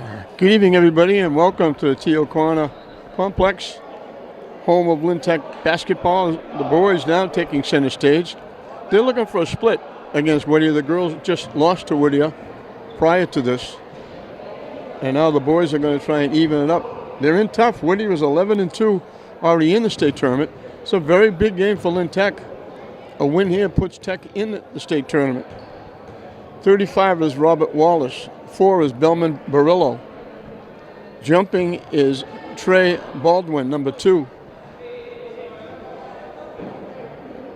Good evening, everybody, and welcome to the T. O'Connor Complex, home of Lynn Tech basketball. The boys now taking center stage. They're looking for a split against Whittier. The girls just lost to Whittier prior to this, and now the boys are going to try and even it up. They're in tough. Whittier is 11-2, already in the state tournament. It's a very big game for Lynn Tech. A win here puts Tech in the state tournament. 35 is Robert Wallace. 4 is Bellman Barillo. Jumping is Trey Baldwin, number 2.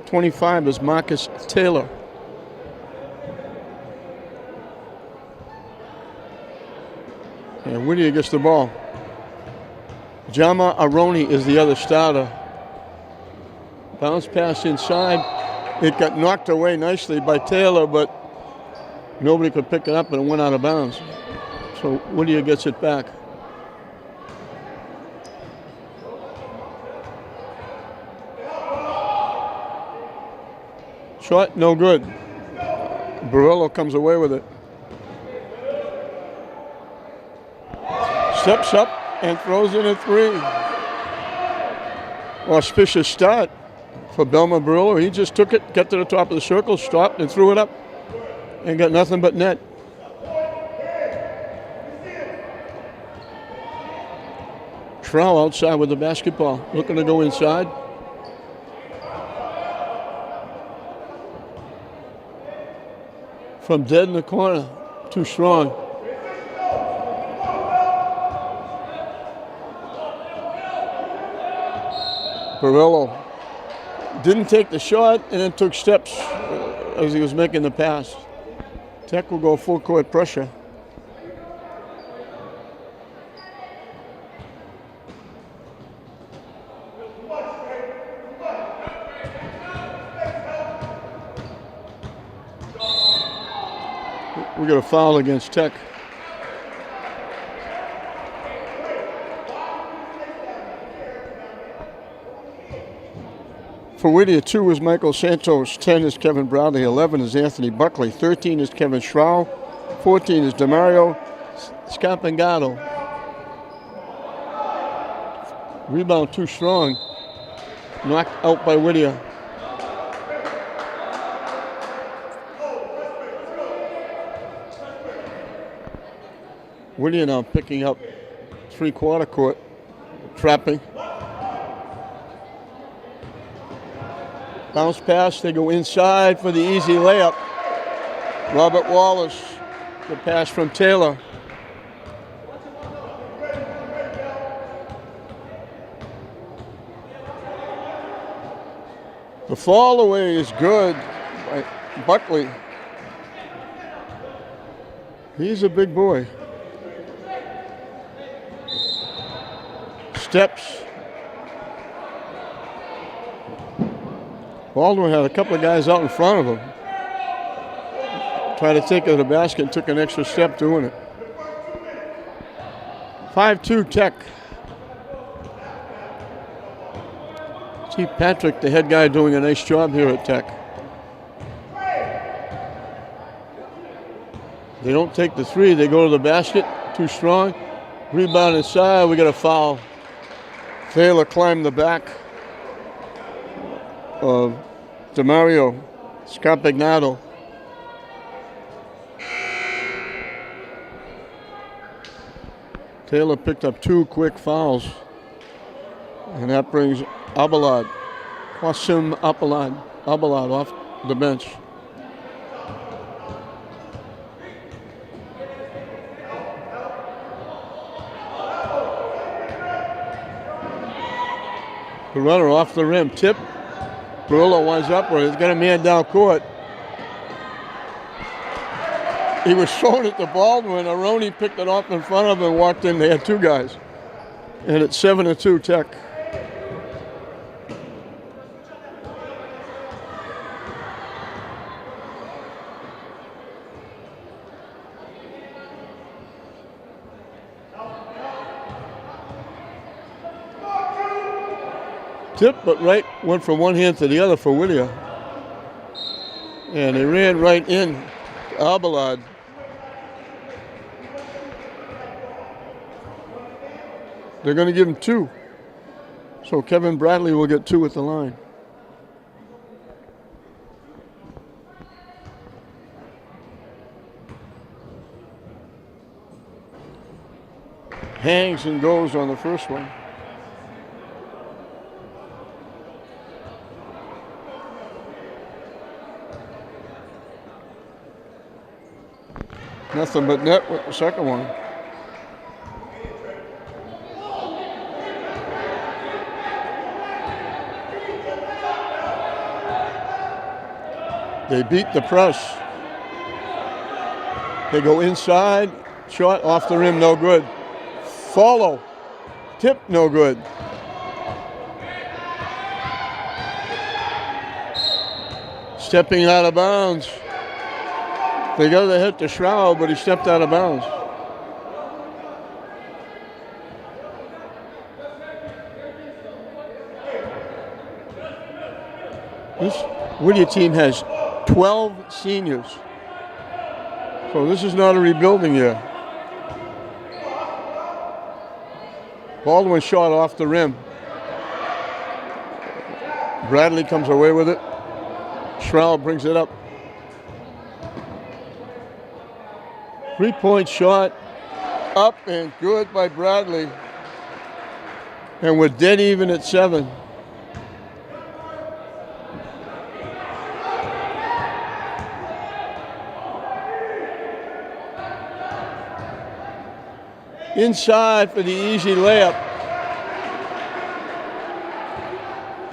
25 is Marcus Taylor. And Whittier gets the ball. Jama Aroni is the other starter. Bounce pass inside. It got knocked away nicely by Taylor, but nobody could pick it up and it went out of bounds. So Whittier gets it back. Shot, no good. Barillo comes away with it. Steps up and throws in a 3. Auspicious start for Bellman Barillo. He just took it, got to the top of the circle, stopped and threw it up, and got nothing but net. Trow outside with the basketball, looking to go inside. From dead in the corner, too strong. Barillo didn't take the shot and then took steps as he was making the pass. Tech will go full court pressure. We got a foul against Tech. For Whittier, 2 is Michael Santos, 10 is Kevin Bradley, 11 is Anthony Buckley, 13 is Kevin Schrow, 14 is Demario Scampangado. Rebound too strong. Knocked out by Whittier. Whittier now picking up three-quarter court, trapping. Bounce pass, they go inside for the easy layup. Robert Wallace, the pass from Taylor. The fall away is good by Buckley. He's a big boy. Steps. Baldwin had a couple of guys out in front of him. Tried to take it to the basket and took an extra step doing it. 5-2 Tech. Steve Patrick, the head guy, doing a nice job here at Tech. They don't take the 3, they go to the basket, too strong. Rebound inside, we got a foul. Taylor climbed the back of Demario Scampagnato. Taylor picked up 2 quick fouls, and that brings Abelard, Qasim Abelard off the bench. The runner off the rim, tip. Barillo winds up, or he's got a man down court. He was thrown at the Baldwin. Aroni picked it off in front of him and walked in. They had 2 guys. And it's 7-2 Tech. Tip, but right went from one hand to the other for Whittier. And he ran right in to Abelard. They're going to give him 2. So Kevin Bradley will get 2 at the line. Hangs and goes on the first one. Nothing but net with the second one. They beat the press. They go inside, shot off the rim, no good. Follow, tip, no good. Stepping out of bounds. They got to hit the Shroud, but he stepped out of bounds. This Whittier team has 12 seniors. So this is not a rebuilding year. Baldwin shot off the rim. Bradley comes away with it. Shroud brings it up. 3-point shot, up and good by Bradley. And we're dead even at 7. Inside for the easy layup.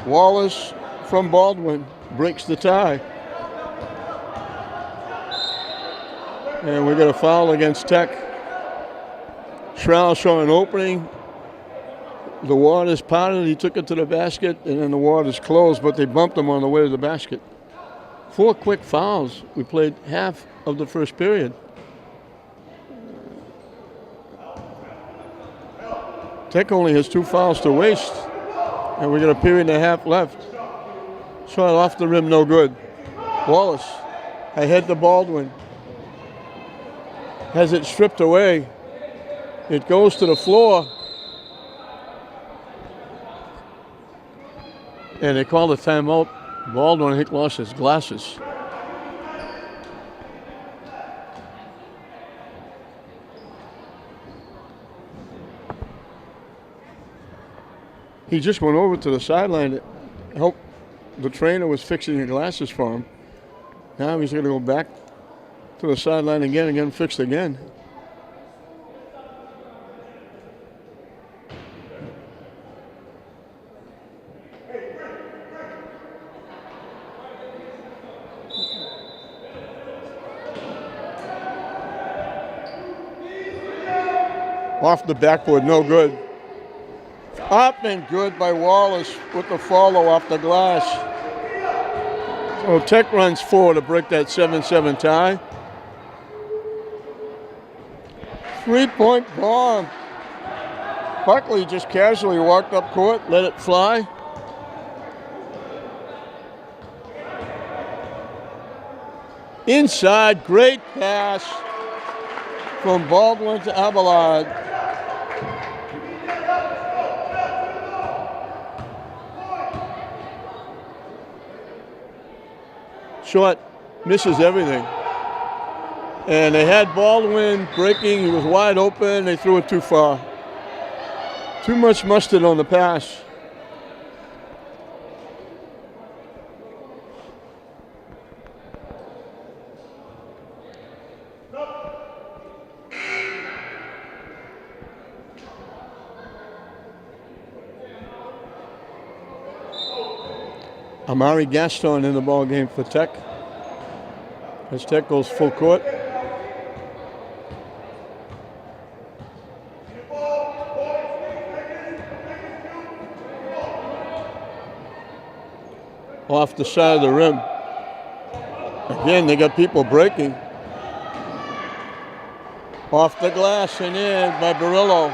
Wallace from Baldwin breaks the tie. And we got a foul against Tech. Shroud saw an opening. The water's parted. He took it to the basket, and then the water's closed, but they bumped him on the way to the basket. 4 quick fouls. We played half of the first period. Tech only has 2 fouls to waste, and we got a period and a half left. Shot off the rim, no good. Wallace ahead to Baldwin. Has it stripped away. It goes to the floor. And they called a timeout. Baldwin, I think, lost his glasses. He just went over to the sideline to help. The trainer was fixing the glasses for him. Now he's going to go back to the sideline again, fixed again. Off the backboard, no good. Up and good by Wallace with the follow off the glass. So Tech runs 4 to break that 7-7 tie. 3-point bomb. Buckley just casually walked up court, let it fly. Inside, great pass from Baldwin to Abelard. Short, misses everything. And they had Baldwin breaking. He was wide open. They threw it too far. Too much mustard on the pass. Amari Gaston in the ball game for Tech. As Tech goes full court. Off the side of the rim. Again, they got people breaking. Off the glass and in by Barillo.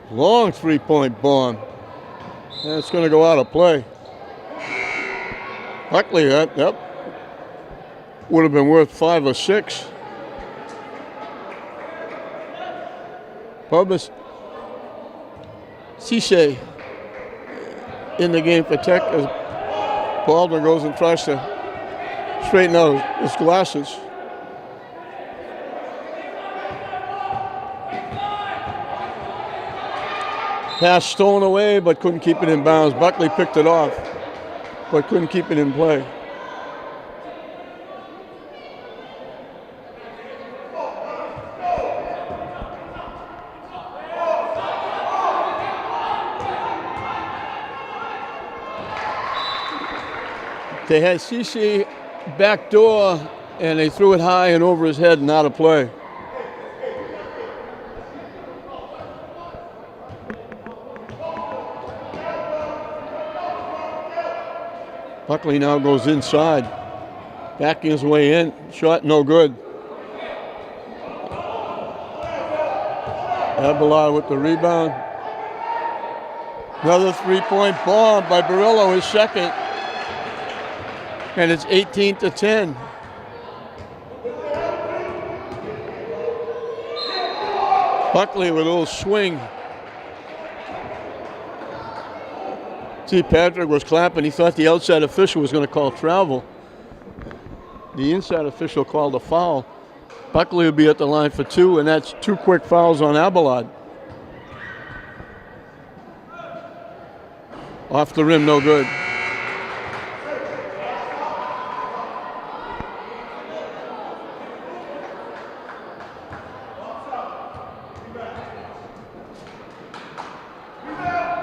Long 3-point bomb. And it's going to go out of play. Buckley, yep. would have been worth 5 or 6. Pubis Cisse in the game for Tech as Baldwin goes and tries to straighten out his glasses. Pass stolen away, but couldn't keep it in bounds. Buckley picked it off, but couldn't keep it in play. They had CC back door, and they threw it high and over his head and out of play. Buckley now goes inside, backing his way in. Shot no good. Abelard with the rebound. Another three-point bomb by Barillo, his second. And it's 18-10. Buckley with a little swing. See, Patrick was clapping. He thought the outside official was going to call travel. The inside official called a foul. Buckley will be at the line for 2, and that's 2 quick fouls on Abelard. Off the rim, no good.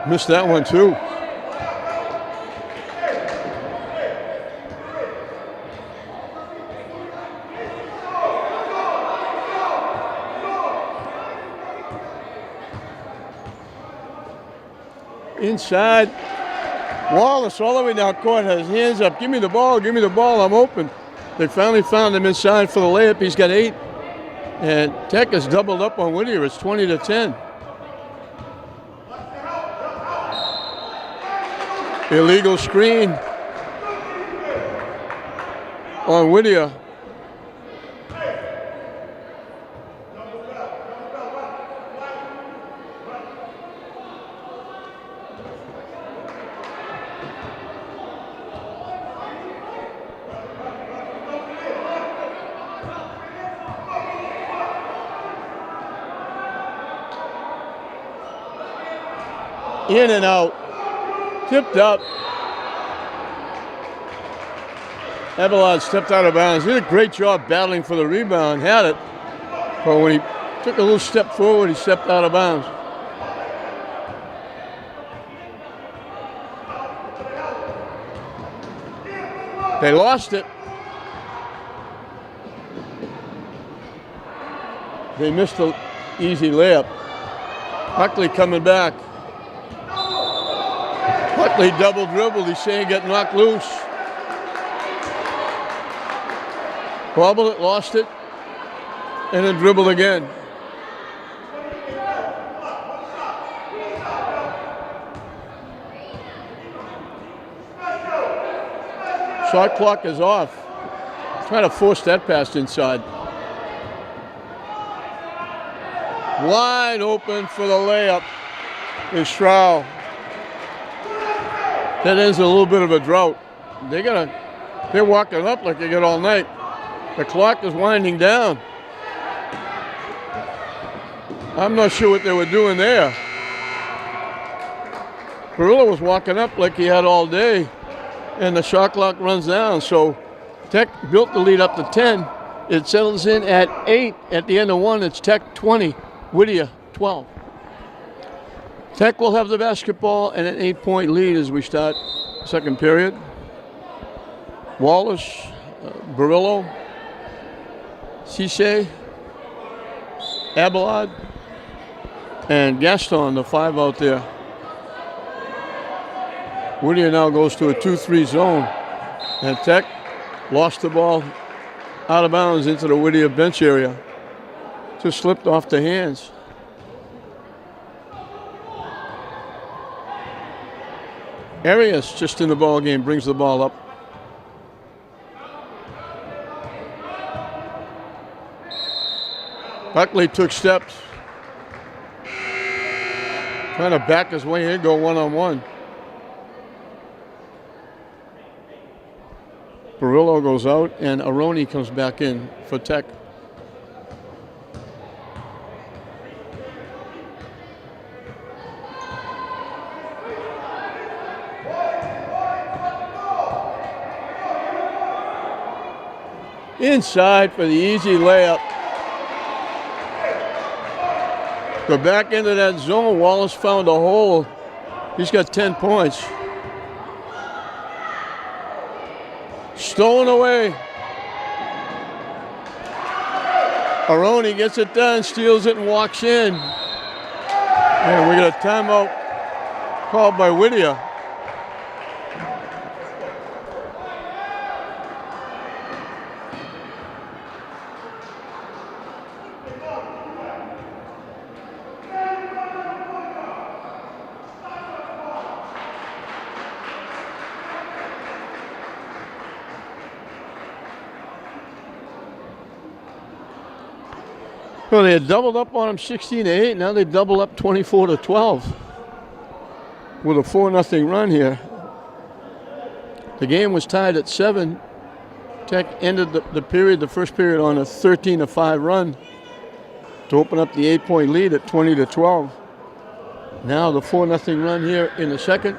Missed that one too. Inside. Wallace all the way down court has his hands up. Give me the ball, I'm open. They finally found him inside for the layup. He's got 8. And Tech has doubled up on Whittier. It's 20-10. Illegal screen on Whittier. In and out. Tipped up. Abelard stepped out of bounds. He did a great job battling for the rebound. Had it. But when he took a little step forward, he stepped out of bounds. They lost it. They missed the easy layup. Buckley coming back. Buckley double dribbled. He's saying get knocked loose. Bobbled it, lost it, and then dribbled again. Shot clock is off. Trying to force that pass inside. Wide open for the layup is Stroud. That is a little bit of a drought. They're walking up like they get all night. The clock is winding down. I'm not sure what they were doing there. Barillo was walking up like he had all day, and the shot clock runs down. So Tech built the lead up to 10. It settles in at 8 at the end of 1. It's Tech 20, Whittier 12. Tech will have the basketball and an 8-point lead as we start second period. Wallace, Barillo, Cisse, Abelard, and Gaston, the 5 out there. Whittier now goes to a 2-3 zone, and Tech lost the ball out of bounds into the Whittier bench area. Just slipped off the hands. Arias just in the ball game brings the ball up. Buckley took steps. Trying to back his way in, go one-on-one. Barillo goes out, and Aroni comes back in for Tech. Inside for the easy layup. Go back into that zone. Wallace found a hole. He's got 10 points. Stolen away. Aroni gets it done, steals it, and walks in. And we got a timeout called by Whittier. Well, they had doubled up on them 16-8. Now they double up 24-12 with a 4-0 run here. The game was tied at 7. Tech ended the first period, on a 13-5 run to open up the 8-point lead at 20-12. Now the 4-0 run here in the second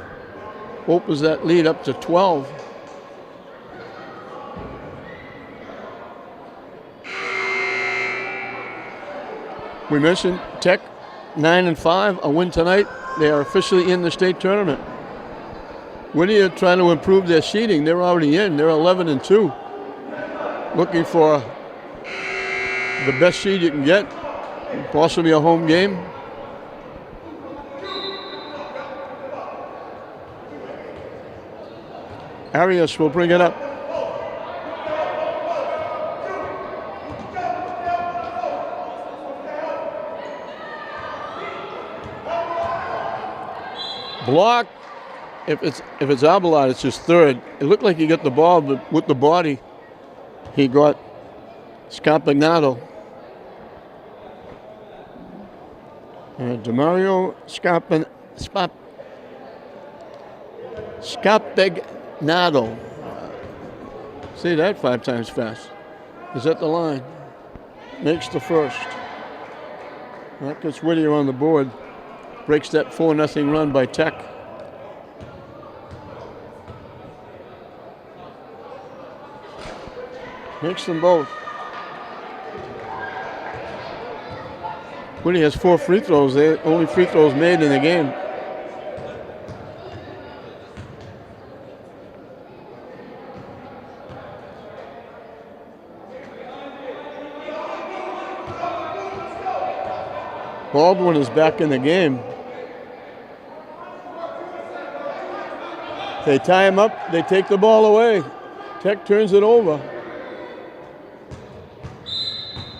opens that lead up to 12. We mentioned Tech 9-5, a win tonight. They are officially in the state tournament. Whittier trying to improve their seeding. They're already in. They're 11-2. Looking for the best seed you can get, possibly a home game. Arias will bring it up. Block. If it's Abelard, it's his third. It looked like he got the ball, but with the body, he got Scarpagnato. DeMario Scarpagnato. Say that 5 times fast. Is at the line. Makes the first. That gets Whittier on the board. Breaks that 4-0 run by Tech. Makes them both. Whittier has 4 free throws. They're only free throws made in the game. Baldwin is back in the game. They tie him up, they take the ball away. Tech turns it over.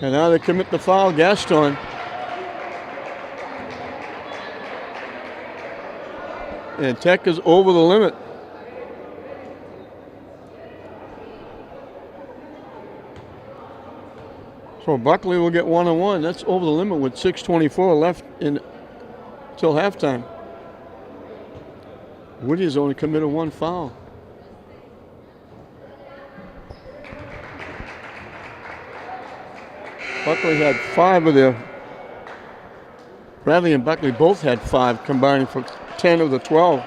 And now they commit the foul, Gaston. And Tech is over the limit. So Buckley will get 1-on-1. That's over the limit with 6:24 left until halftime. Whittier's only committed 1 foul. Buckley had 5 of their. Bradley and Buckley both had 5, combining for 10 of the 12.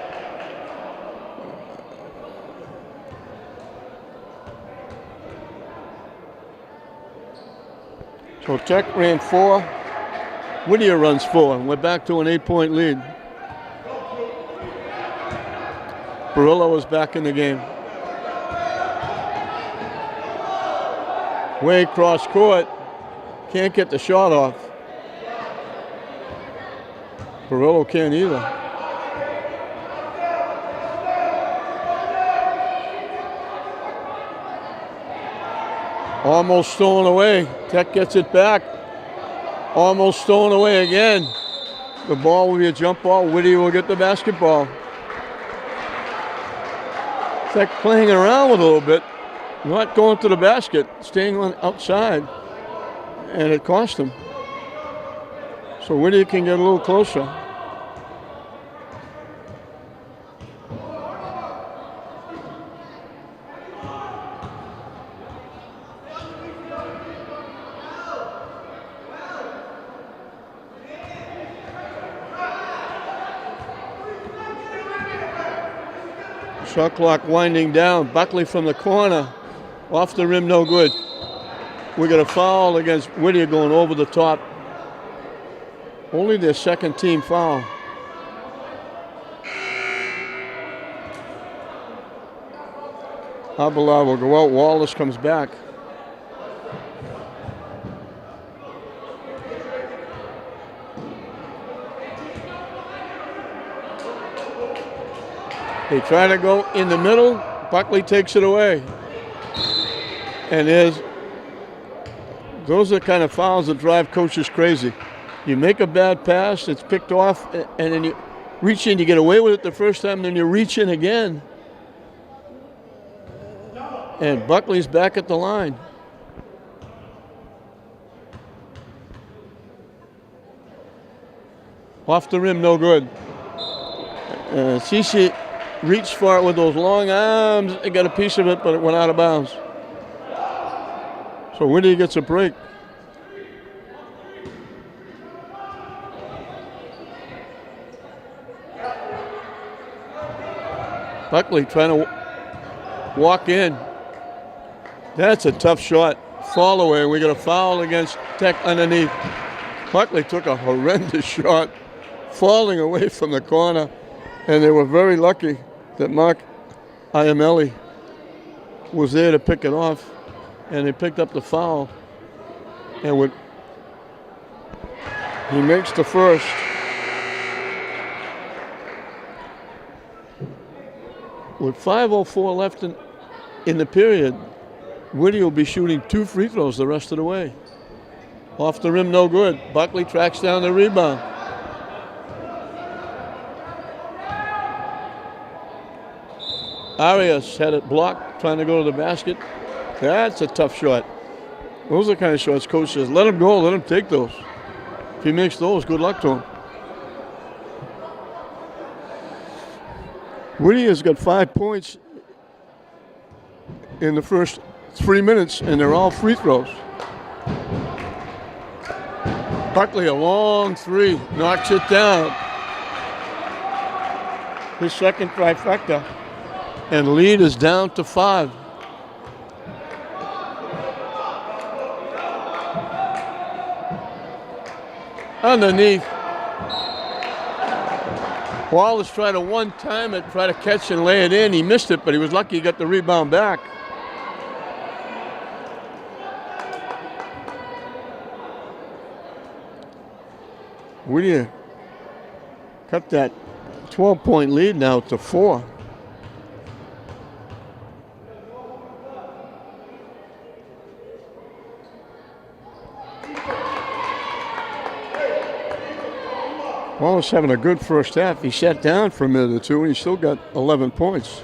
So Tech ran 4. Whittier runs 4, and we're back to an 8-point lead. Barillo is back in the game. Way cross court. Can't get the shot off. Barillo can't either. Almost stolen away. Tech gets it back. Almost stolen away again. The ball will be a jump ball. Whittier will get the basketball. Tech playing around with a little bit. Not going to the basket. Staying on outside. And it cost him. So Whittier can get a little closer. Shot clock winding down. Buckley from the corner. Off the rim, no good. We got a foul against Whittier going over the top. Only their second team foul. Abelard will go out. Wallace comes back. They try to go in the middle. Buckley takes it away. And those are the kind of fouls that drive coaches crazy. You make a bad pass, it's picked off, and then you reach in, you get away with it the first time, then you reach in again. And Buckley's back at the line. Off the rim, no good. Cece reached for it with those long arms. They got a piece of it, but it went out of bounds. So Whittier gets a break. Buckley trying to walk in. That's a tough shot. Fall away. We got a foul against Tech underneath. Buckley took a horrendous shot, falling away from the corner, and they were very lucky that Mark Iamelli was there to pick it off, and they picked up the foul. And he makes the first. With 5:04 left in the period, Whittier will be shooting 2 free throws the rest of the way. Off the rim, no good. Buckley tracks down the rebound. Arias had it blocked, trying to go to the basket. That's a tough shot. Those are the kind of shots coach says, let him go, let him take those. If he makes those, good luck to him. Whittier's got 5 points in the first 3 minutes, and they're all free throws. Buckley, a long three, knocks it down. His second trifecta, and lead is down to 5. Underneath. Wallace tried to one-time it, try to catch and lay it in. He missed it, but he was lucky he got the rebound back. Whittier cut that 12-point lead now to 4. Wallace having a good first half. He sat down for a minute or two, and he still got 11 points.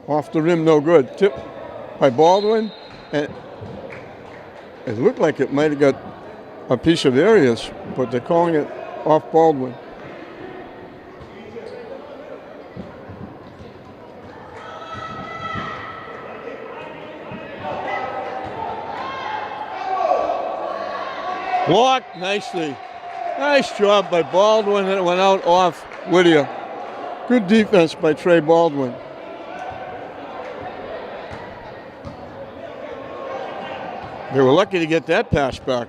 Off the rim, no good. Tip by Baldwin, and it looked like it might have got a piece of Arias, but they're calling it off Baldwin. Blocked nicely. Nice job by Baldwin, and it went out off Whittier. Good defense by Trey Baldwin. They were lucky to get that pass back.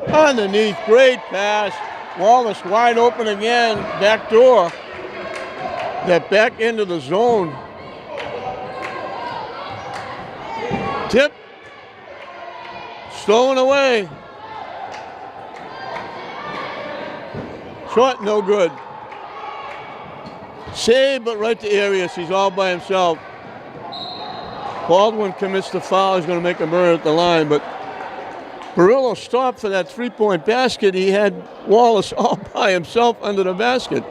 Underneath, great pass. Wallace wide open again, back door. That back into the zone. Tip, stolen away. Short, no good. Save, but right to Arias. He's all by himself. Baldwin commits the foul. He's going to make a murder at the line, but Barillo stopped for that three-point basket. He had Wallace all by himself under the basket.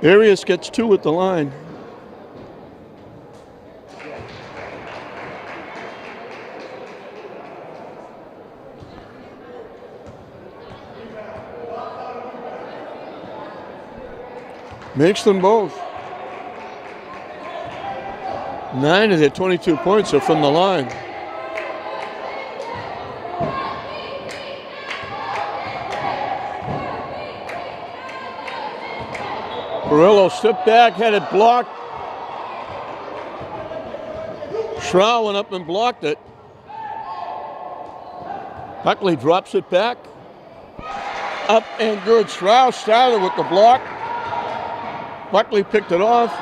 Arias gets 2 at the line. Makes them both. 9 of their 22 points are from the line. Perillo stepped back, had it blocked. Schrow went up and blocked it. Buckley drops it back. Up and good. Schrow started with the block. Buckley picked it off.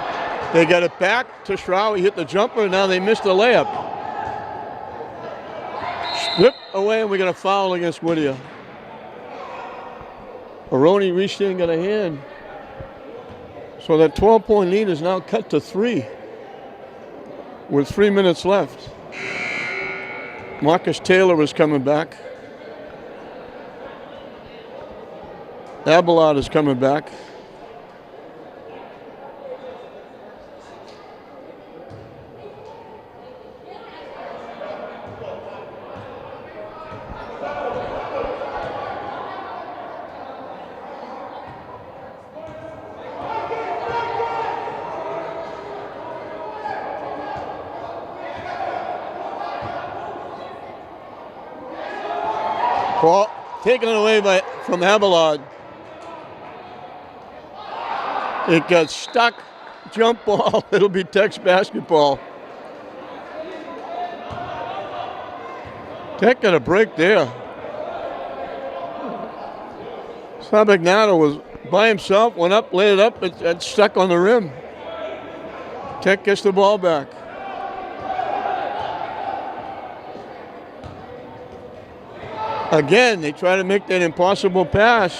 They got it back to Schrow. He hit the jumper, and now they missed the layup. Whipped away, and we got a foul against Whittier. Aroni reached in and got a hand. So that 12-point lead is now cut to 3 with 3 minutes left. Marcus Taylor is coming back. Abelard is coming back. Ball taken away from Abelard. It got stuck. Jump ball. It'll be Tech's basketball. Tech got a break there. Sabagnano was by himself, went up, laid it up, and stuck on the rim. Tech gets the ball back. Again, they try to make that impossible pass.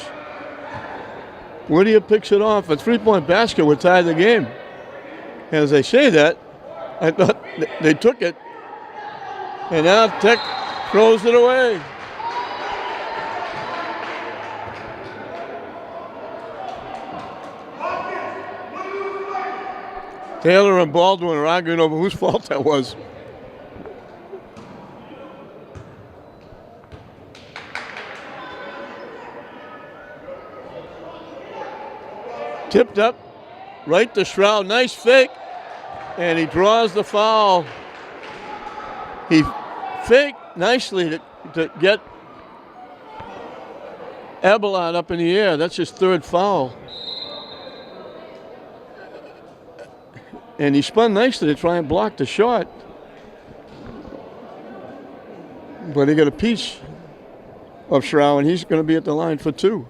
Whittier picks it off. A 3-point basket would tie the game. And as they say that, I thought they took it. And now Tech throws it away. Taylor and Baldwin are arguing over whose fault that was. Tipped up, right to Schrow. Nice fake, and he draws the foul. He faked nicely to get Abelard up in the air. That's his 3rd foul. And he spun nicely to try and block the shot. But he got a piece of Schrow, and he's going to be at the line for 2.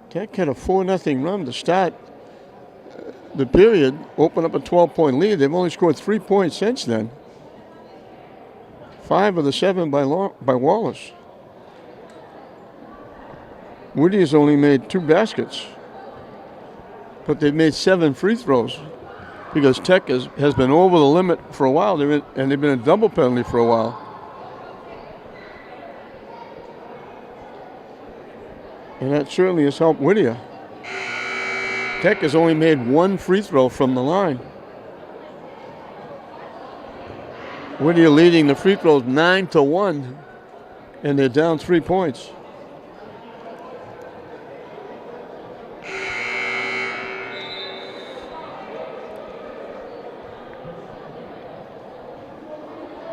Tech had a 4-0 run to start the period, open up a 12-point lead. They've only scored 3 points since then. 5 of the 7 by Wallace. Whittier's only made 2 baskets, but they've made 7 free throws because Tech has been over the limit for a while, and they've been in double penalty for a while. And that certainly has helped Whittier. Tech has only made 1 free throw from the line. Whittier leading the free throws 9-1, and they're down 3 points.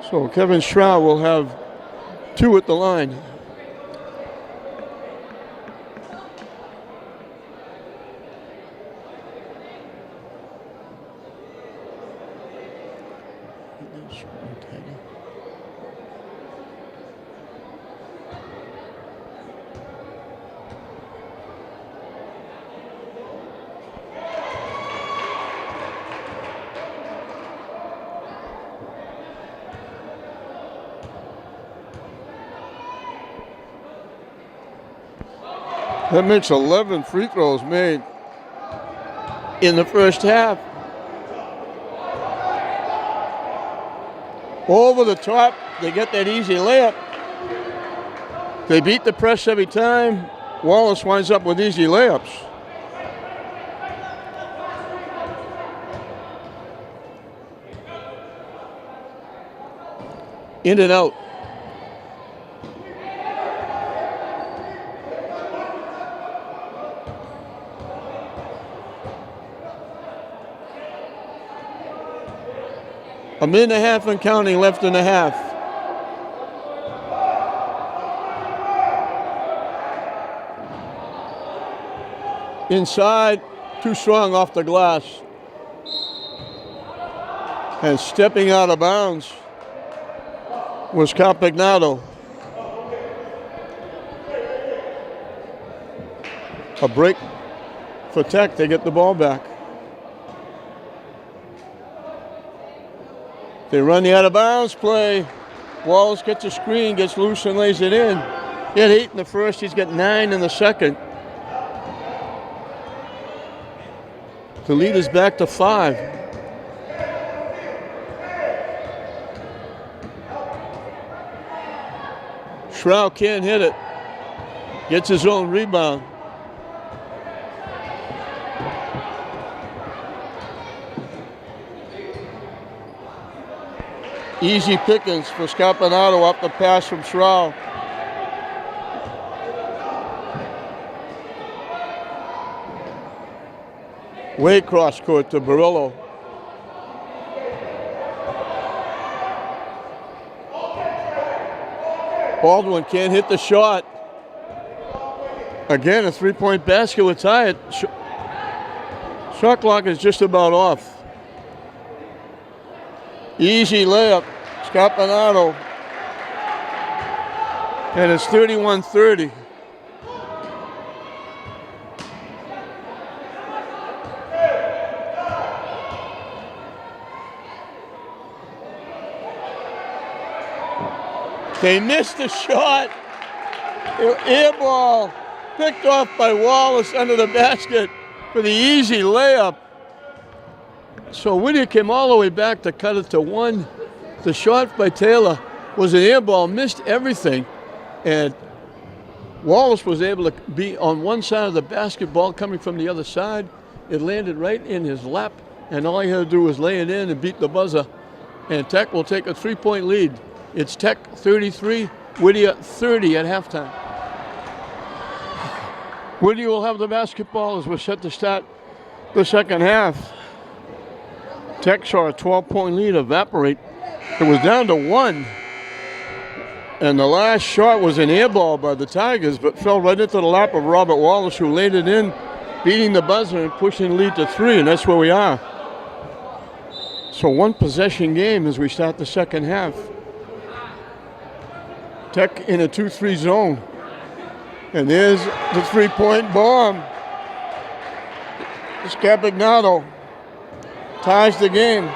So Kevin Schrow will have 2 at the line. That makes 11 free throws made in the first half. Over the top, they get that easy layup. They beat the press every time. Wallace winds up with easy layups. In and out. A minute and a half and counting left in the half. Inside, too strong off the glass. And stepping out of bounds was Campagnano. A break for Tech. They get the ball back. They run the out of bounds play. Wallace gets a screen, gets loose and lays it in. He had 8 in the first. He's got 9 in the second. The lead is back to 5. Shroud can't hit it. Gets his own rebound. Easy pickings for Scampanato off the pass from Shroud. Way cross court to Barillo. Baldwin can't hit the shot. Again, a three-point basket would tie it. Shot clock is just about off. Easy layup, Scampanato. And it's 31-30. They missed the shot. Air ball picked off by Wallace under the basket for the easy layup. So Whittier came all the way back to cut it to 1. The shot by Taylor was an air ball, missed everything. And Wallace was able to be on one side of the basketball coming from the other side. It landed right in his lap, and all he had to do was lay it in and beat the buzzer. And Tech will take a 3-point lead. It's Tech 33, Whittier 30 at halftime. Whittier will have the basketball as we're set to start the second half. Tech saw a 12-point lead evaporate. It was down to 1. And the last shot was an air ball by the Tigers, but fell right into the lap of Robert Wallace, who laid it in, beating the buzzer and pushing the lead to 3, and that's where we are. So 1 possession game as we start the second half. Tech in a 2-3 zone. And there's the 3-point bomb. Scampagnato ties the game.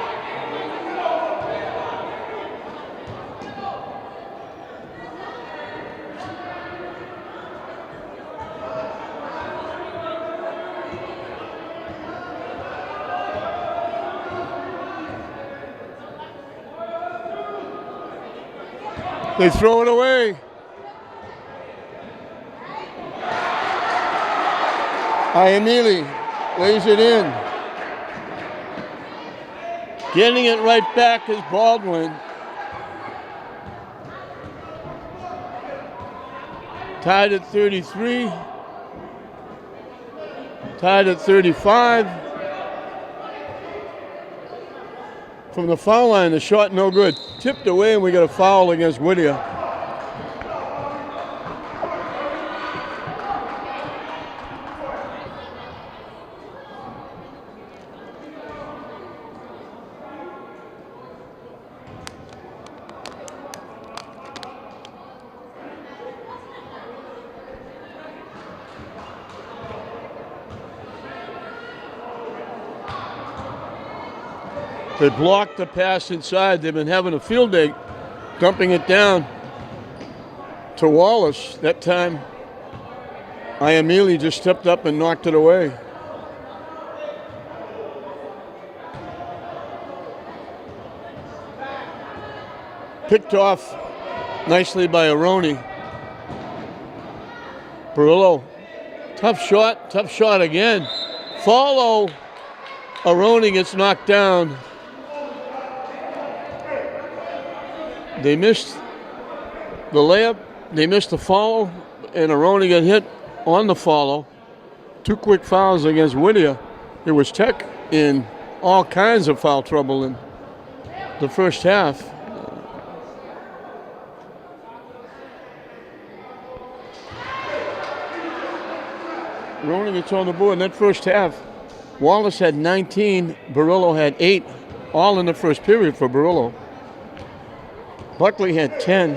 They throw it away. Iamili lays it in. Getting it right back is Baldwin. Tied at 33. Tied at 35. From the foul line, the shot no good. Tipped away, and we got a foul against Whittier. They blocked the pass inside. They've been having a field day, dumping it down to Wallace. That time, Iamili just stepped up and knocked it away. Picked off nicely by Aroni. Barillo, tough shot again. Follow. Aroni gets knocked down. They missed the layup. They missed the follow, and Aroni got hit on the follow. 2 quick fouls against Whittier. It was Tech in all kinds of foul trouble in the first half. Aroni gets on the board in that first half. Wallace had 19, Barillo had 8, all in the first period for Barillo. Buckley had 10.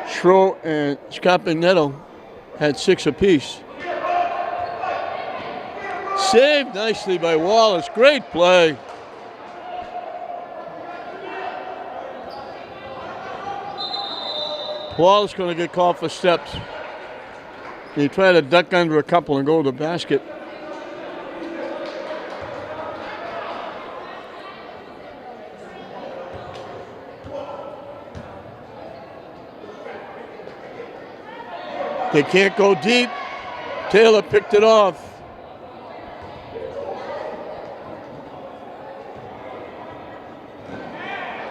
Schro and Scarpinetto had 6 apiece. Saved nicely by Wallace. Great play. Wallace going to get called for steps. He tried to duck under a couple and go to the basket. They can't go deep. Taylor picked it off.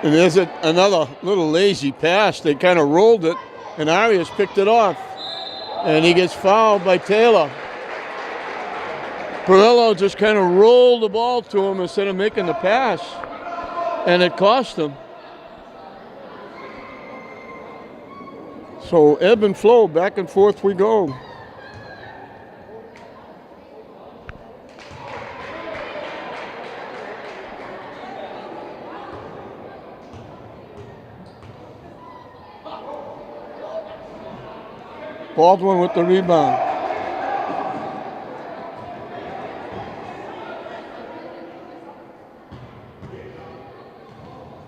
And there's another little lazy pass. They kind of rolled it, and Arias picked it off. And he gets fouled by Taylor. Barillo just kind of rolled the ball to him instead of making the pass, and it cost him. So ebb and flow, back and forth we go. Baldwin with the rebound.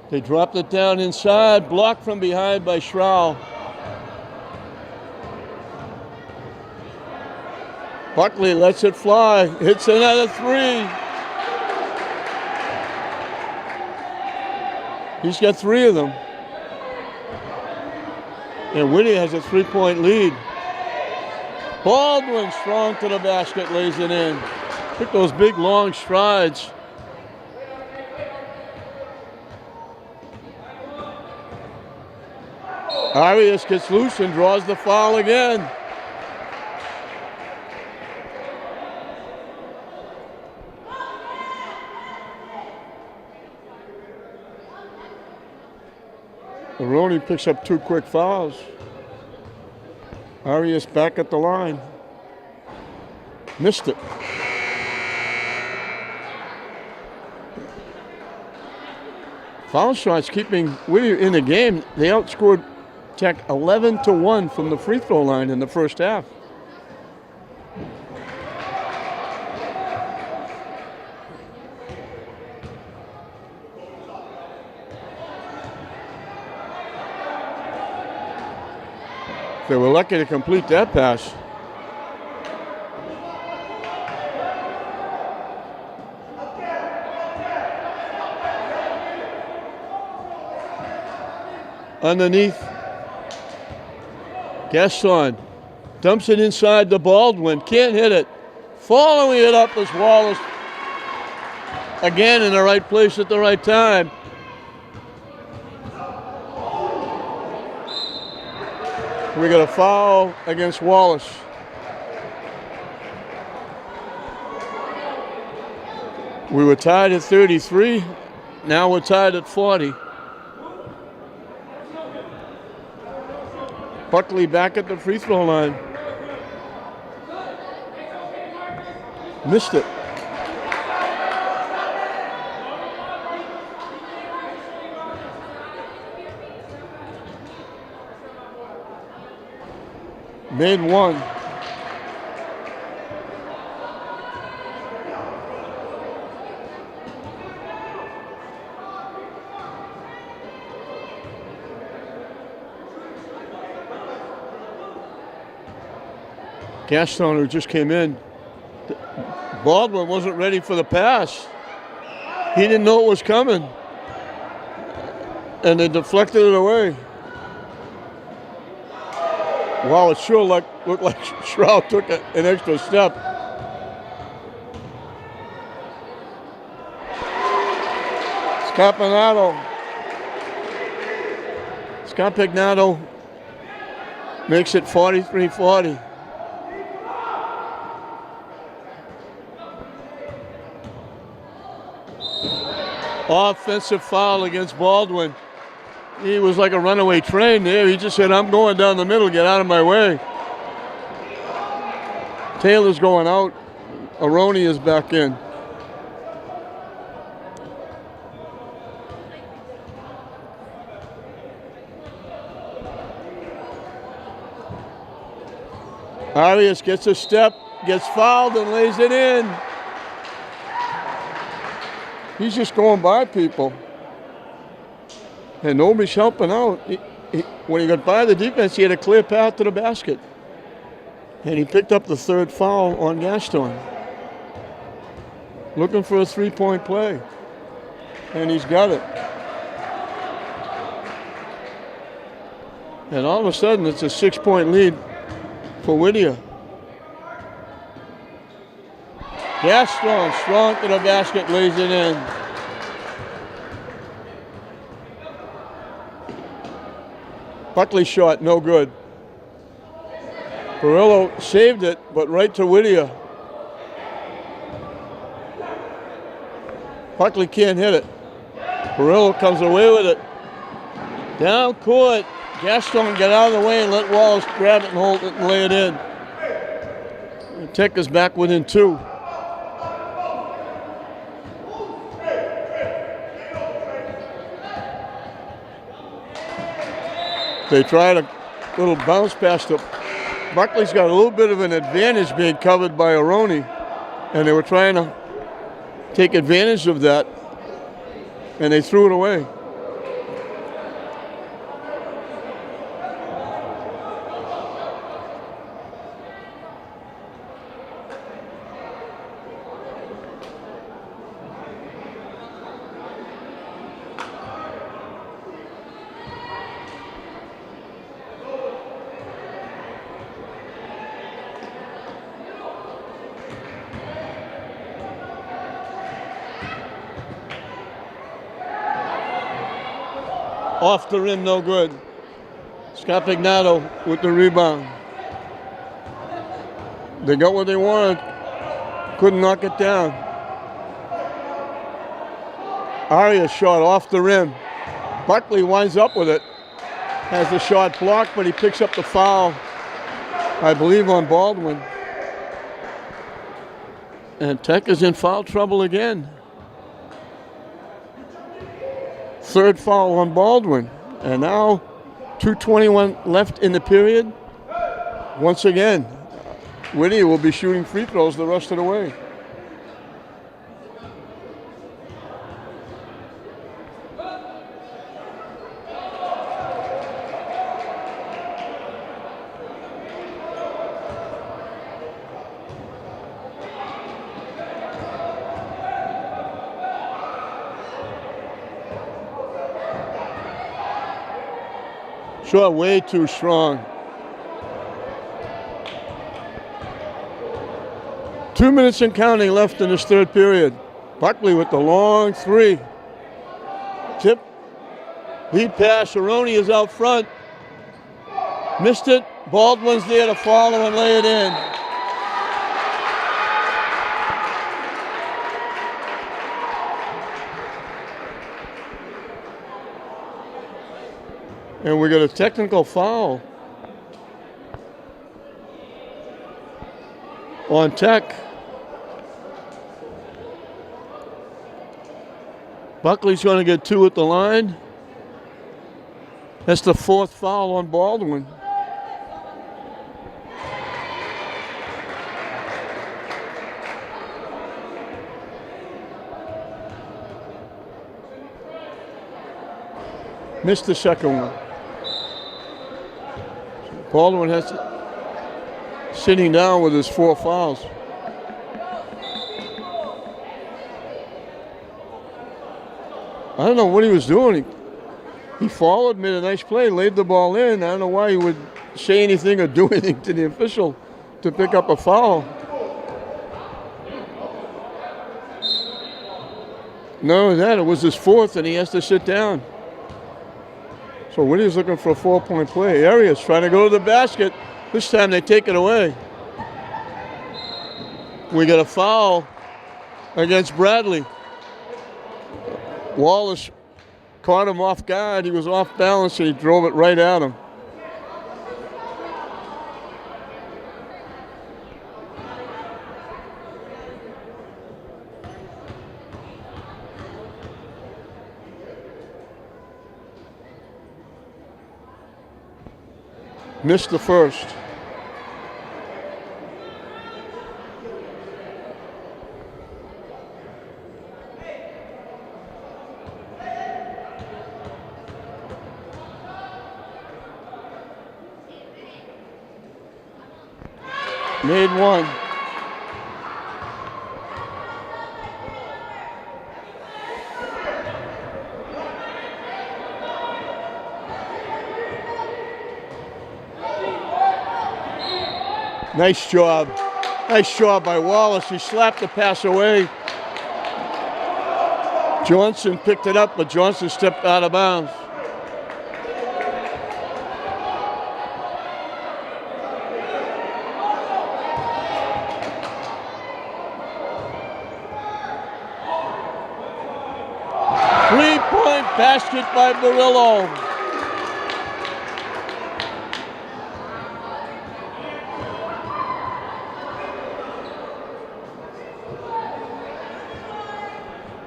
They dropped it down inside, blocked from behind by Schrow. Buckley lets it fly, hits another 3. He's got 3 of them. And Whittier has a 3-point lead. Baldwin strong to the basket, lays it in. Took those big long strides. Arias gets loose and draws the foul again. Aroni picks up 2 quick fouls. Arias back at the line. Missed it. Foul shots keeping Whittier in the game. They outscored Tech 11-1 from the free throw line in the first half. They were lucky to complete that pass. Underneath. Gaston dumps it inside to Baldwin. Can't hit it. Following it up is Wallace. Again in the right place at the right time. We got a foul against Wallace. We were tied at 33. Now we're tied at 40. Buckley back at the free throw line. Missed it. Made 1. Gaston, who just came in, Baldwin wasn't ready for the pass. He didn't know it was coming. And they deflected it away. Wow, it sure looked like Shroud took an extra step. Scampignato makes it 43-40. Offensive foul against Baldwin. He was like a runaway train there. He just said, I'm going down the middle, get out of my way. Taylor's going out. Aroni is back in. Arias gets a step, gets fouled, and lays it in. He's just going by people. And nobody's helping out. When he got by the defense, he had a clear path to the basket. And he picked up the third foul on Gaston. Looking for a three-point play. And he's got it. And all of a sudden, it's a 6-point lead for Whittier. Gaston strong to the basket, lays it in. Buckley shot, no good. Perillo saved it, but right to Whittier. Buckley can't hit it. Perillo comes away with it. Down court. Gaston get out of the way and let Wallace grab it and hold it and lay it in. And Tech is back within 2. They tried a little bounce pass to Buckley's got a little bit of an advantage being covered by Aroni, and they were trying to take advantage of that, and they threw it away. Off the rim, no good. Scampignato with the rebound. They got what they wanted. Couldn't knock it down. Arias shot off the rim. Buckley winds up with it. Has the shot blocked, but he picks up the foul, I believe, on Baldwin. And Tech is in foul trouble again. Third foul on Baldwin. And now 2:21 left in the period. Once again, Whittier will be shooting free throws the rest of the way. Shot way too strong. 2 minutes and counting left in this third period. Buckley with the long three. Tip. Lead pass. Aroni is out front. Missed it. Baldwin's there to follow and lay it in. And we got a technical foul on Tech. Buckley's going to get 2 at the line. That's the 4th foul on Baldwin. Missed the second one. Baldwin has sitting down with his 4 fouls. I don't know what he was doing. He followed, made a nice play, laid the ball in. I don't know why he would say anything or do anything to the official to pick up a foul. No, that it was his fourth, and he has to sit down. So Whittier's looking for a 4-point play. Arias trying to go to the basket. This time they take it away. We got a foul against Bradley. Wallace caught him off guard. He was off balance, and he drove it right at him. Missed the first. Made one. Nice job. Nice job by Wallace. He slapped the pass away. Johnson picked it up, but Johnson stepped out of bounds. Three-point basket by Barillo.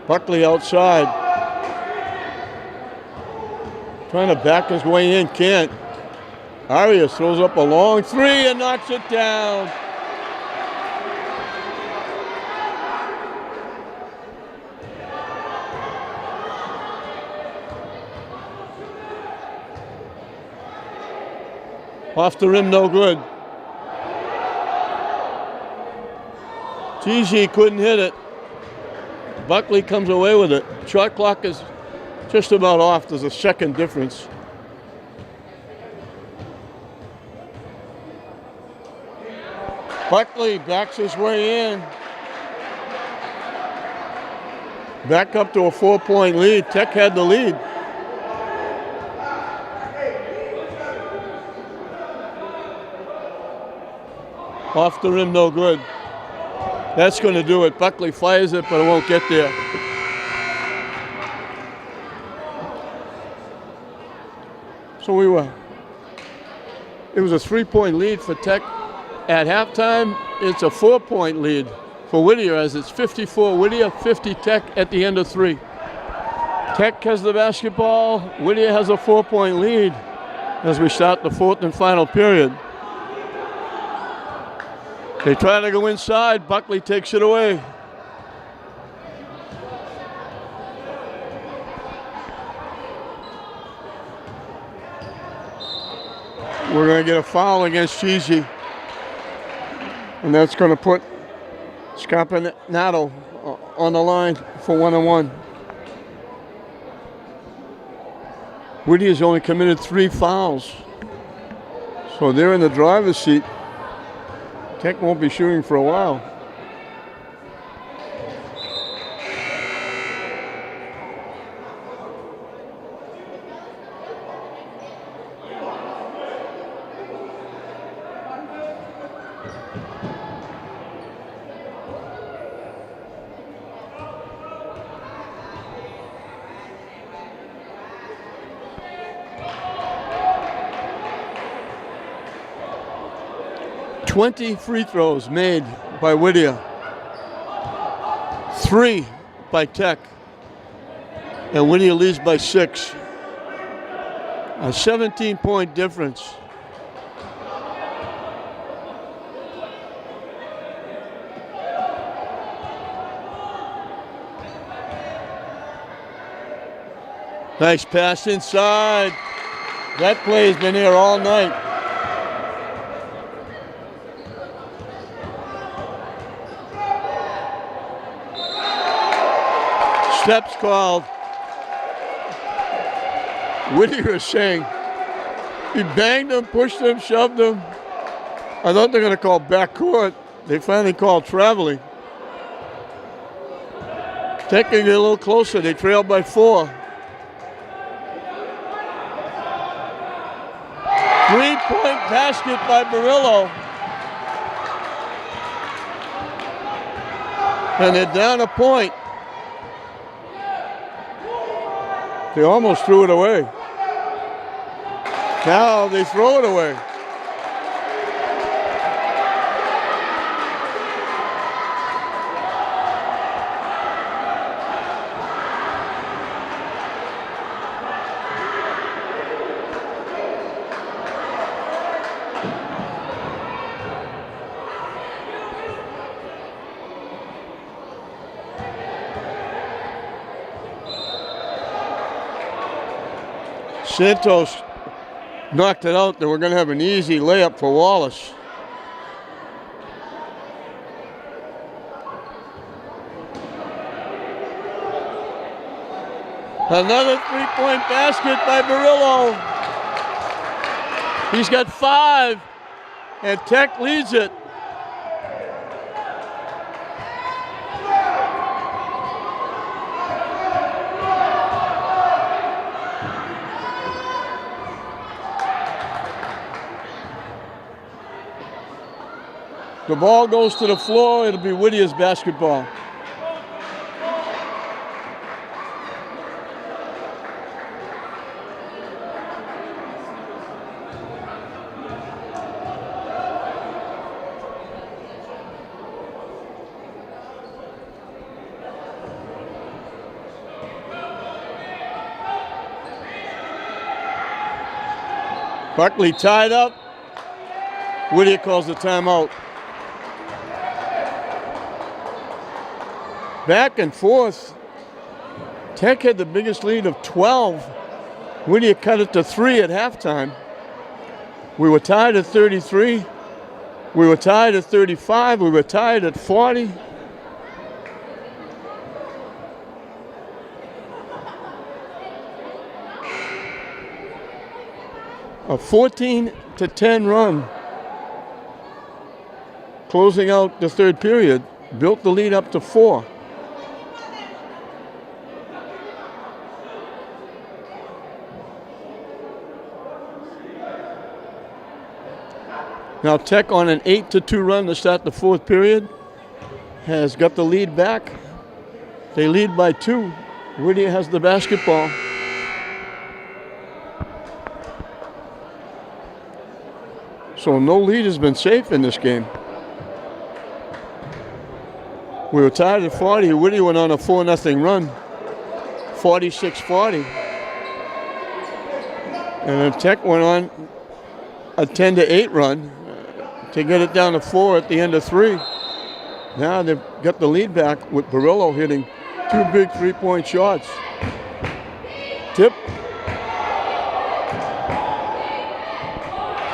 Buckley outside. Trying to back his way in, can't. Arias throws up a long three and knocks it down. Off the rim, no good. TG couldn't hit it. Buckley comes away with it. Shot clock is just about off. There's a second difference. Buckley backs his way in. Back up to a 4-point lead. Tech had the lead. Off the rim, no good. That's going to do it. Buckley fires it, but it won't get there. So it was a 3-point lead for Tech at halftime. It's a 4-point lead for Whittier, as it's 54 Whittier, 50 Tech at the end of 3. Tech has the basketball. Whittier has a 4-point lead as we start the fourth and final period. They try to go inside. Buckley takes it away. We're going to get a foul against Cheesy. And that's going to put Scarpinato on the line for 1-on-1. Whittier's only committed 3 fouls. So they're in the driver's seat. Tech won't be shooting for a while. Twenty free throws made by Whittier, 3 by Tech, and Whittier leads by 6. A 17-point difference. Nice pass inside. That play has been here all night. Steps called. Whittier is saying He banged him, pushed him, shoved him. I thought they were going to call backcourt. They finally called traveling. Tech can get a little closer. They trailed by 4. 3-point basket by Barillo. And they're down a point. They almost threw it away. Now they throw it away. Santos knocked it out. They were going to have an easy layup for Wallace. Another 3-point basket by Barillo. He's got 5, and Tech leads it. The ball goes to the floor. It'll be Whittier's basketball. Buckley tied up. Whittier calls the timeout. Back and forth. Tech had the biggest lead of 12. Whittier cut it to 3 at halftime. We were tied at 33. We were tied at 35. We were tied at 40. A 14-10 run. Closing out the third period, built the lead up to 4. Now Tech on an 8-2 run to start the fourth period has got the lead back. They lead by 2. Whittier has the basketball. So no lead has been safe in this game. We were tied at 40. Whittier went on a 4-0 run, 46-40. And then Tech went on a 10-8 run to get it down to 4 at the end of 3. Now they've got the lead back with Barillo hitting 2 big 3-point shots. Tip.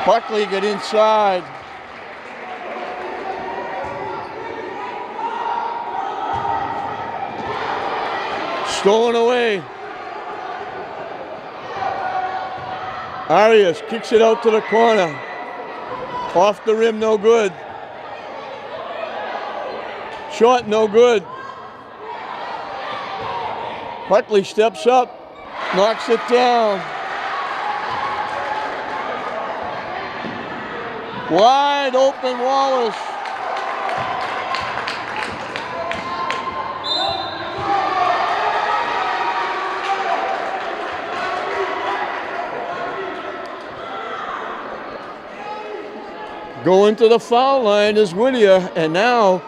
Buckley get inside. Stolen away. Arias kicks it out to the corner. Off the rim, no good. Short, no good. Buckley steps up, knocks it down. Wide open Wallace. Going to the foul line is Whittier, and now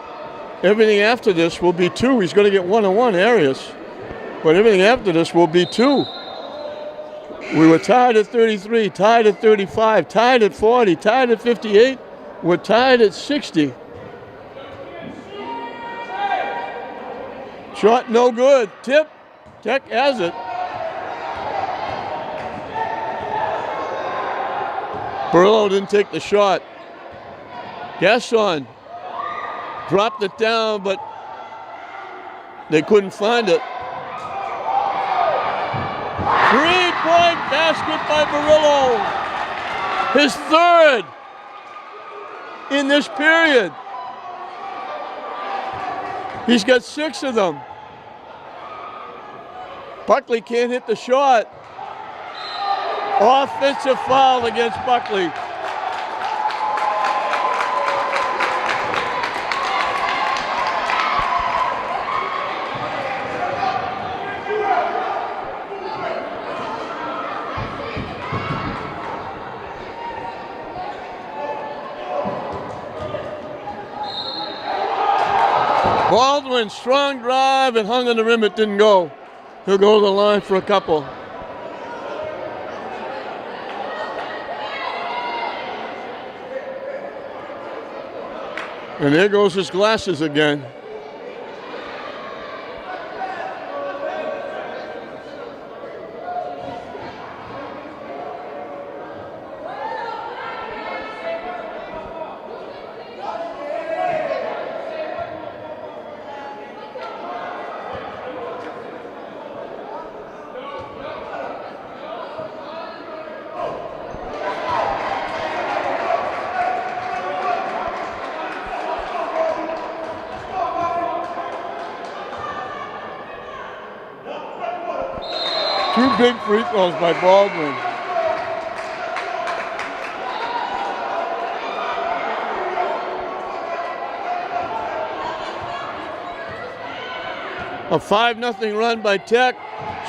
everything after this will be 2. He's going to get 1-on-1 Arias, but everything after this will be 2. We were tied at 33, tied at 35, tied at 40, tied at 58. We're tied at 60. Shot no good. Tip. Tech has it. Barillo didn't take the shot. Gasson dropped it down, but they couldn't find it. 3-point basket by Barillo. His third in this period. He's got 6 of them. Buckley can't hit the shot. Offensive foul against Buckley. Baldwin, strong drive and hung on the rim, it didn't go. He'll go to the line for a couple. And there goes his glasses again. Two big free throws by Baldwin. A 5-0 run by Tech.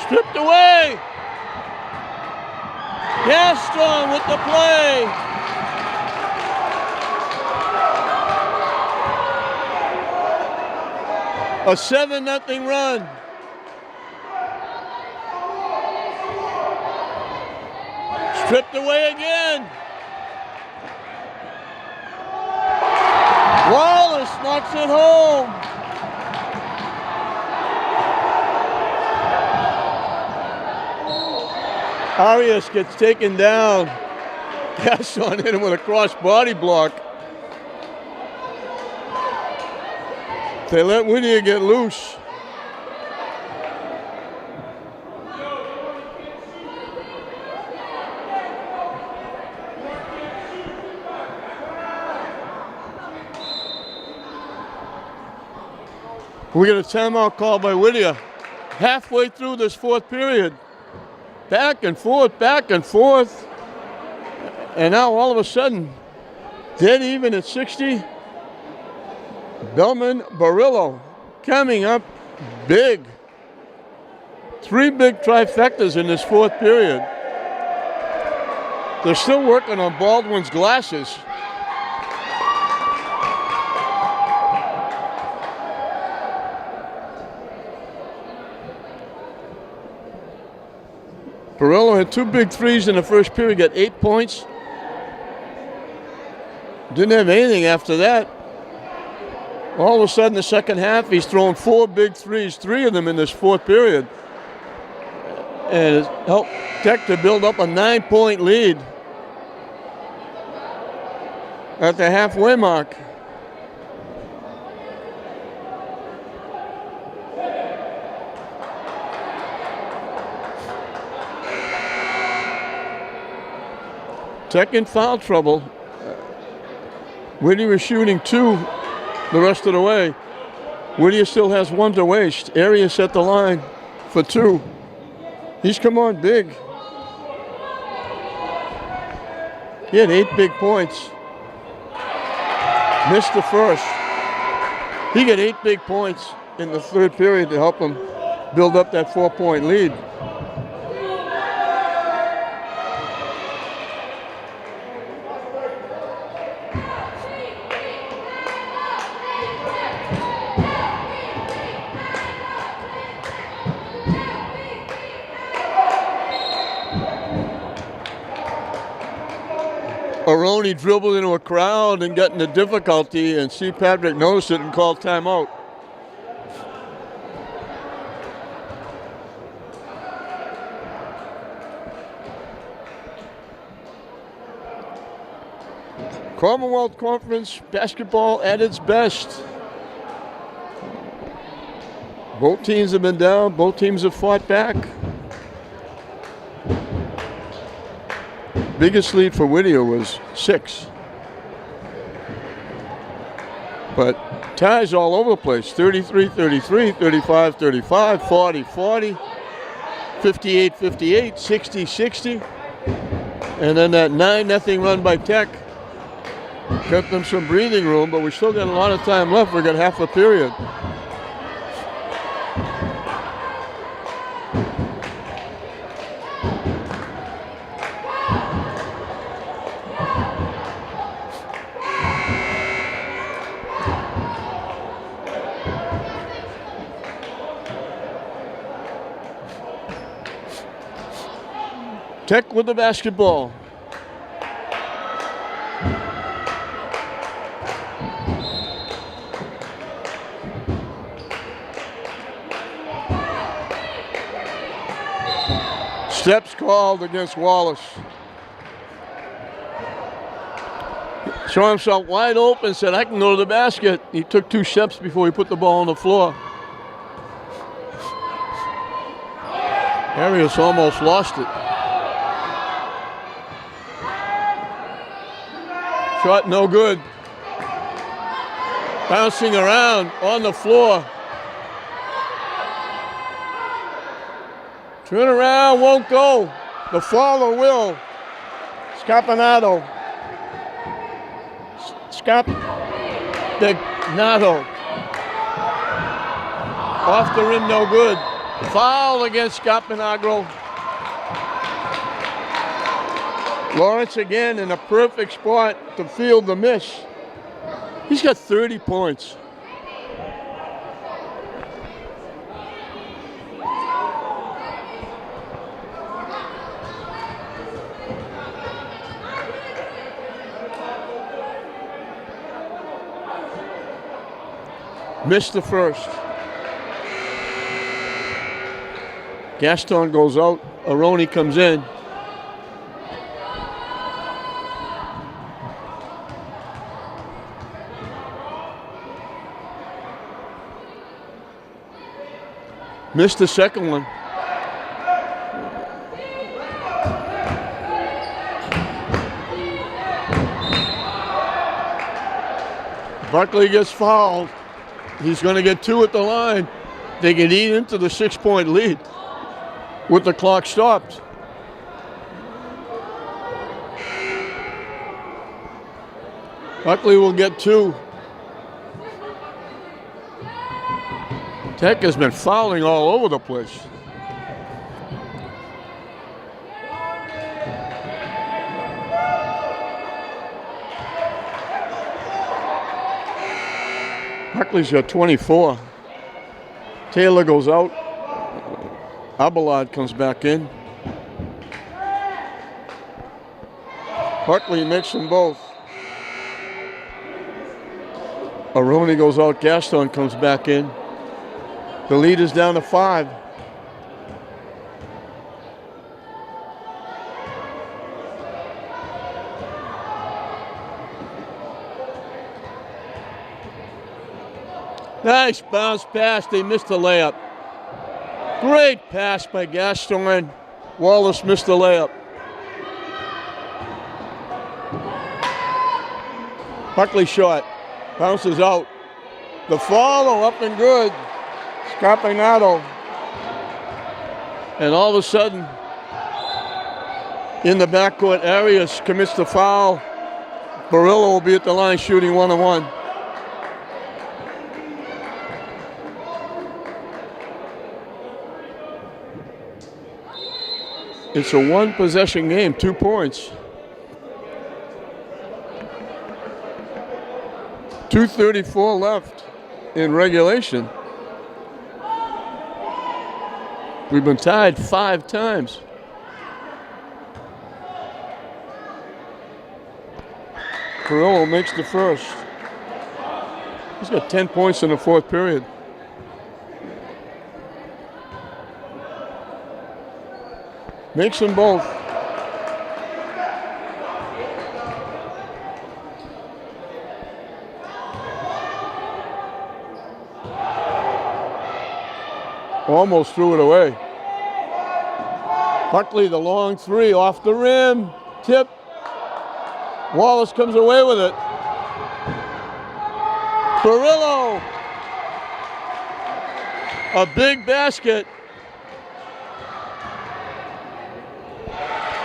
Stripped away. Gaston with the play. A 7-0 run. Stripped away again. Wallace knocks it home. Arias gets taken down. Gaston hit him with a cross body block. They let Whittier get loose. We get a timeout call by Whittier. Halfway through this fourth period. Back and forth, back and forth. And now all of a sudden, dead even at 60. Bellman Barillo coming up big. 3 big trifectas in this fourth period. They're still working on Baldwin's glasses. Barillo had 2 big threes in the first period, got 8 points. Didn't have anything after that. All of a sudden, the second half, he's thrown 4 big threes, 3 of them in this fourth period. And it helped Tech to build up a 9-point lead at the halfway mark. Tech in foul trouble. Whittier was shooting 2 the rest of the way. Whittier still has 1 to waste. Arias at the line for 2. He's come on big. He had 8 big points. Missed the first. He got 8 big points in the third period to help him build up that 4-point lead. Aroni dribbled into a crowd and got into difficulty, and C. Patrick noticed it and called timeout. Commonwealth Conference basketball at its best. Both teams have been down. Both teams have fought back. Biggest lead for Whittier was 6. But ties all over the place. 33-33, 35-35, 40-40, 58-58, 60-60. And then that 9-0 run by Tech kept them some breathing room, but we still got a lot of time left. We got half a period. Tech with the basketball. Steps called against Wallace. Saw himself wide open, said, I can go to the basket. He took 2 steps before he put the ball on the floor. Arias almost lost it. Shot no good. Bouncing around on the floor. Turn around, won't go. The follow will. Scapinato. Scapinato. Off the rim, no good. Foul against Scapinato. Lawrence again in a perfect spot to field the miss. He's got 30 points. Missed the first. Gaston goes out. Aroni comes in. Missed the second one. Buckley gets fouled. He's going to get 2 at the line. They can eat into the 6-point lead with the clock stopped. Buckley will get 2. Tech has been fouling all over the place. Buckley's got 24. Taylor goes out. Abelard comes back in. Buckley makes them both. Aroni goes out. Gaston comes back in. The lead is down to 5. Nice bounce pass. They missed the layup. Great pass by Gaston. Wallace missed the layup. Buckley shot. Bounces out. The follow up and good. Scapinato. And all of a sudden, in the backcourt, Arias commits the foul. Barillo will be at the line shooting 1-on-1. It's a 1-possession game, 2 points. 2:34 left in regulation. We've been tied 5 times. Carrillo makes the first. He's got 10 points in the 4th period. Makes them both. Almost threw it away. Buckley, the long 3 off the rim. tip. Wallace comes away with it. Barillo. A big basket.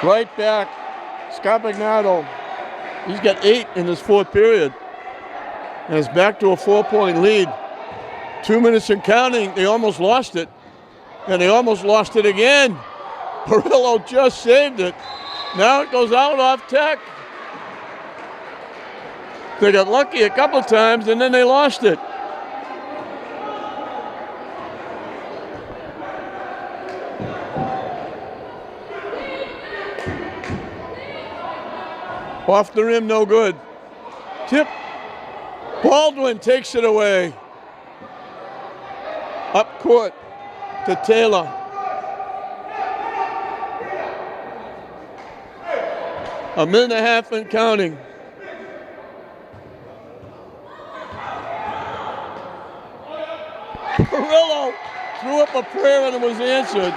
Right back. Scarpagnato. He's got 8 in this fourth period. And it's back to a 4-point lead. 2 minutes and counting. They almost lost it. And they almost lost it again. Barillo just saved it. Now it goes out off Tech. They got lucky a couple of times and then they lost it. Off the rim, no good. Tip. Baldwin takes it away. Up court to Taylor. A minute and a half and counting. Barillo threw up a prayer and it was answered.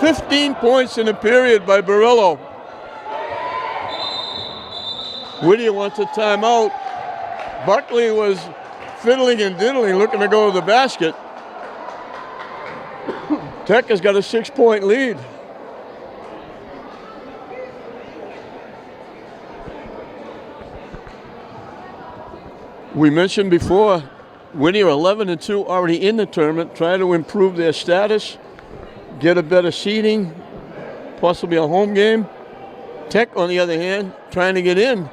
15 points in a period by Barillo. Whittier wants a timeout. Buckley was fiddling and diddling, looking to go to the basket. Tech has got a 6-point lead. We mentioned before, Whittier 11-2 already in the tournament, trying to improve their status, get a better seeding, possibly a home game. Tech, on the other hand, trying to get in.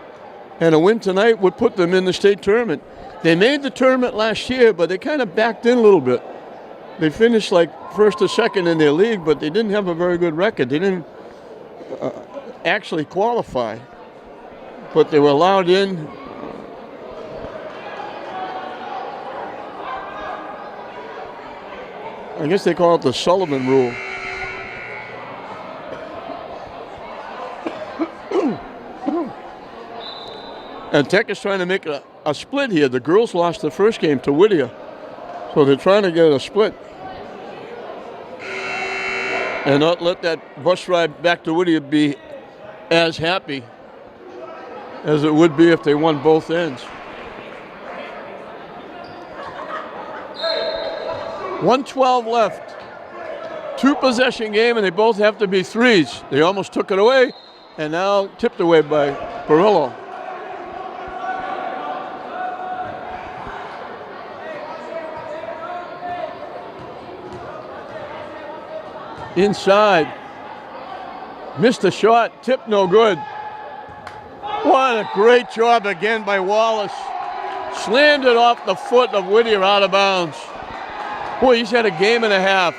And a win tonight would put them in the state tournament. They made the tournament last year, but they kind of backed in a little bit. They finished like first or second in their league, but they didn't have a very good record. They didn't actually qualify, but they were allowed in. I guess they call it the Sullivan rule. And Tech is trying to make a split here. The girls lost the first game to Whittier, so they're trying to get a split and not let that bus ride back to Whittier be as happy as it would be if they won both ends. 1:12 left. 2-possession game, and they both have to be threes. They almost took it away, and now tipped away by Barillo. Inside. Missed a shot. Tip no good. What a great job again by Wallace. Slammed it off the foot of Whittier out of bounds. Boy, he's had a game and a half.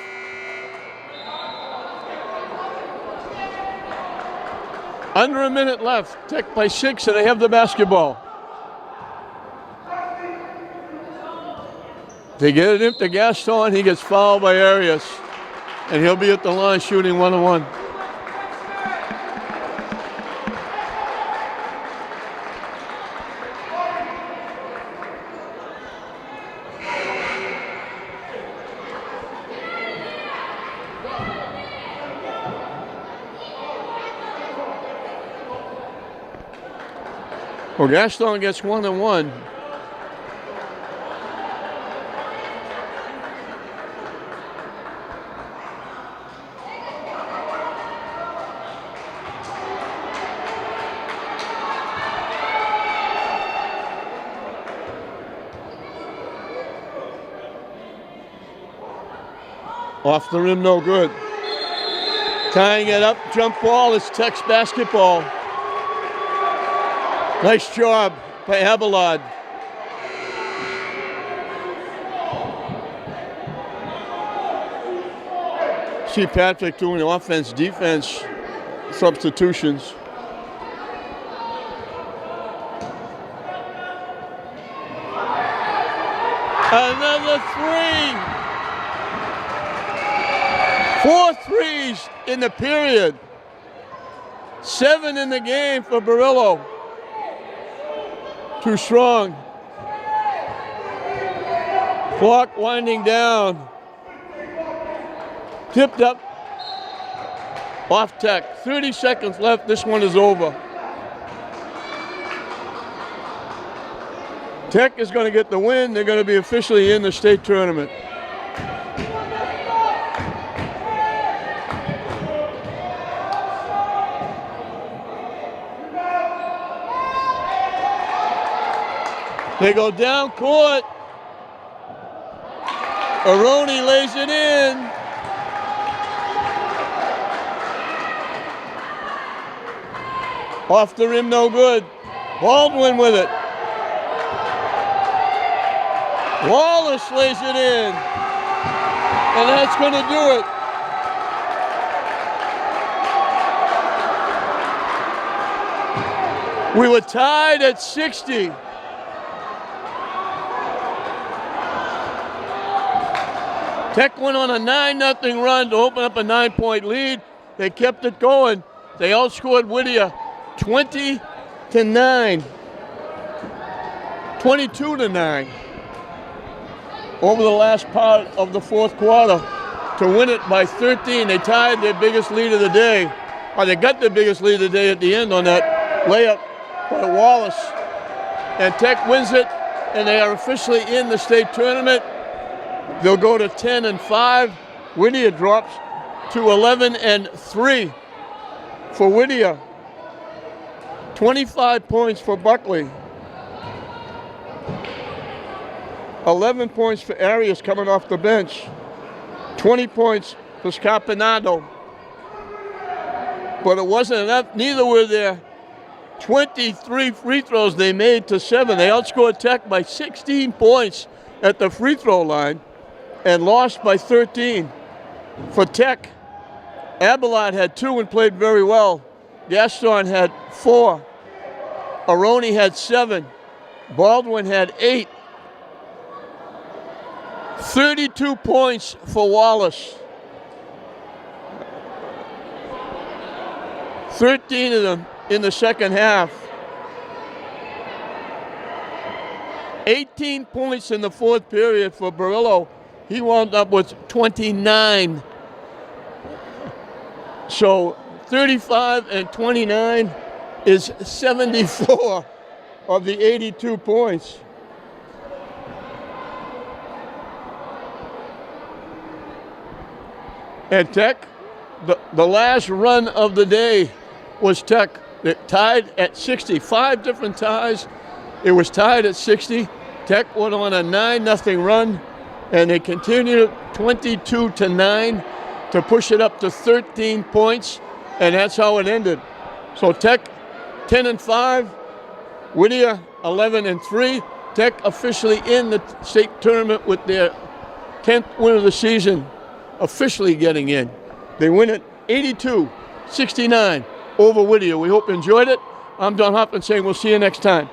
Under a minute left. Tech by 6, and they have the basketball. They get it into Gaston. He gets fouled by Arias. And he'll be at the line shooting 1-on-1. Well, Gaston gets 1-on-1. Off the rim, no good. Tying it up, jump ball, it's Tech's basketball. Nice job by Abelard. See Patrick doing offense-defense substitutions. Another three. 4 threes in the period. 7 in the game for Barillo. Too strong. Clock winding down. Tipped up. Off Tech. 30 seconds left. This one is over. Tech is going to get the win. They're going to be officially in the state tournament. They go down court. Aroni lays it in. Off the rim, no good. Baldwin with it. Wallace lays it in. And that's going to do it. We were tied at 60. Tech went on a 9-0 run to open up a 9-point lead. They kept it going. They outscored Whittier 20-9. 22-9 over the last part of the fourth quarter to win it by 13. They tied their biggest lead of the day. Or they got their biggest lead of the day at the end on that layup by Wallace. And Tech wins it, and they are officially in the state tournament. They'll go to 10-5. Whittier drops to 11-3 for Whittier. 25 points for Buckley. 11 points for Arias coming off the bench. 20 points for Scarpinato. But it wasn't enough. Neither were there 23 free throws they made to 7. They outscored Tech by 16 points at the free throw line and lost by 13. For Tech, Abelard had 2 and played very well. Gaston had 4. Aroni had 7. Baldwin had 8. 32 points for Wallace. 13 of them in the second half. 18 points in the fourth period for Barillo. He wound up with 29. So 35 and 29 is 74 of the 82 points. And Tech, the last run of the day was Tech. They tied at 60. 5 different ties. It was tied at 60. Tech went on a 9-0 run, and they continued 22-9 to push it up to 13 points, and that's how it ended. So Tech 10-5, Whittier 11-3. Tech officially in the state tournament with their 10th win of the season, officially getting in. They win it 82-69 over Whittier. We hope you enjoyed it. I'm Don Hoffman saying we'll see you next time.